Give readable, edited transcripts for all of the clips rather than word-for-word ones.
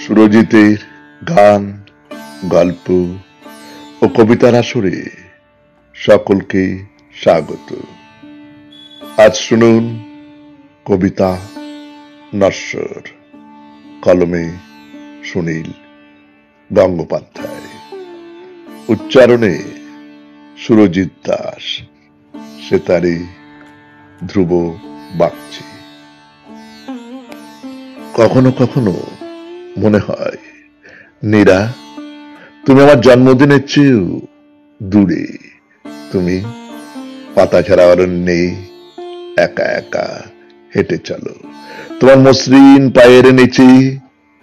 সুরজিতের গান, গল্প ও কবিতার আসরে সকলকে স্বাগত। আজ শুনুন কবিতা নশ্বর, কলমে সুনীল গঙ্গোপাধ্যায়, উচ্চারণে সুরজিৎ দাস, সেতারে ধ্রুব বাগচি। কখনো কখনো মনে হয়, নীরা, তুমি আমার জন্মদিনের চেয়েও দূরে। তুমি পাতাঝরা অরণ্যে একা একা হেঁটে চলো, তোমার মসৃণ পায়ের নিচে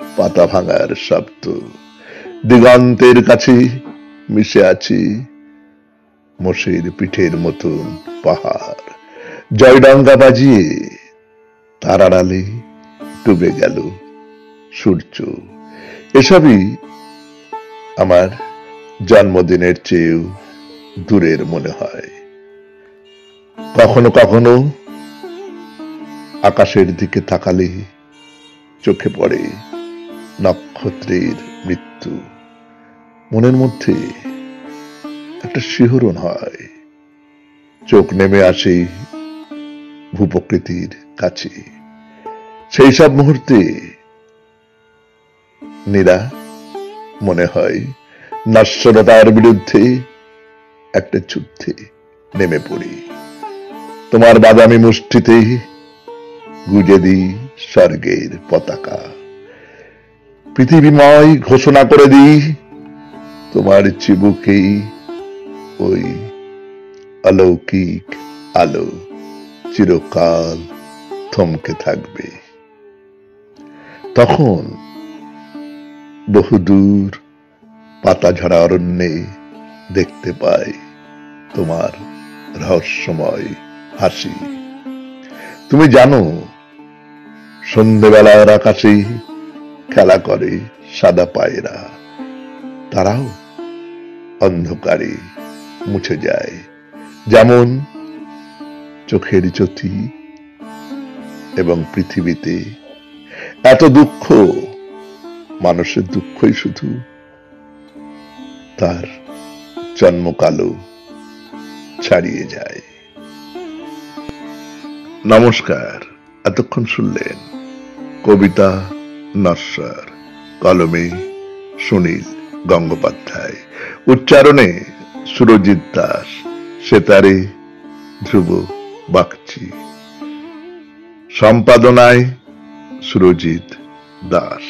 পাতা ভাঙার শব্দ। দিগন্তের কাছে মিশে আছি মোষের পিঠের মতন পাহাড়। জয়ডঙ্কা বাজিয়ে তার আড়ালে ডুবে গেল সূর্য। এসবই আমার জন্মদিনের চেয়েও দূরের মনে হয়। কখনো কখনো আকাশের দিকে তাকালে চোখে পড়ে নক্ষত্রের মৃত্যু। মনের মধ্যে একটা শিহরণ হয়, চোখ নেমে আসে ভূপ্রকৃতির কাছে। সেই সব মুহূর্তে নীরা, মনে হয় নশ্বরতার বিরুদ্ধে একটা যুদ্ধে নেমে পড়ি। তোমার বাদামি মুষ্টিতে গুজে দিই স্বর্গের পতাকা। পৃথিবীময় ঘোষণা করে দিই, তোমার চিবুকেই ওই অলৌকিক আলো চিরকাল থমকে থাকবে। তখন বহুদূর পাতাঝরা অরণ্যে দেখতে পাই তোমার রহস্যময় হাসি। তুমি জানো, সন্ধ্যেবেলার আকাশে খেলা করে সাদা পায়রা। তারাও অন্ধকারে মুছে যায়, যেমন চোখের জ্যোতি। এবং পৃথিবীতে এত দুঃখ, মানুষের দুঃখই শুধু তার জন্মকালও ছাড়িয়ে যায়। নমস্কার, এতক্ষণ শুনলেন কবিতা নশ্বর, কলমে সুনীল গঙ্গোপাধ্যায়, উচ্চারণে সুরজিৎ দাস, সেতারে ধ্রুব বাগচি, সম্পাদনায় সুরজিৎ দাস।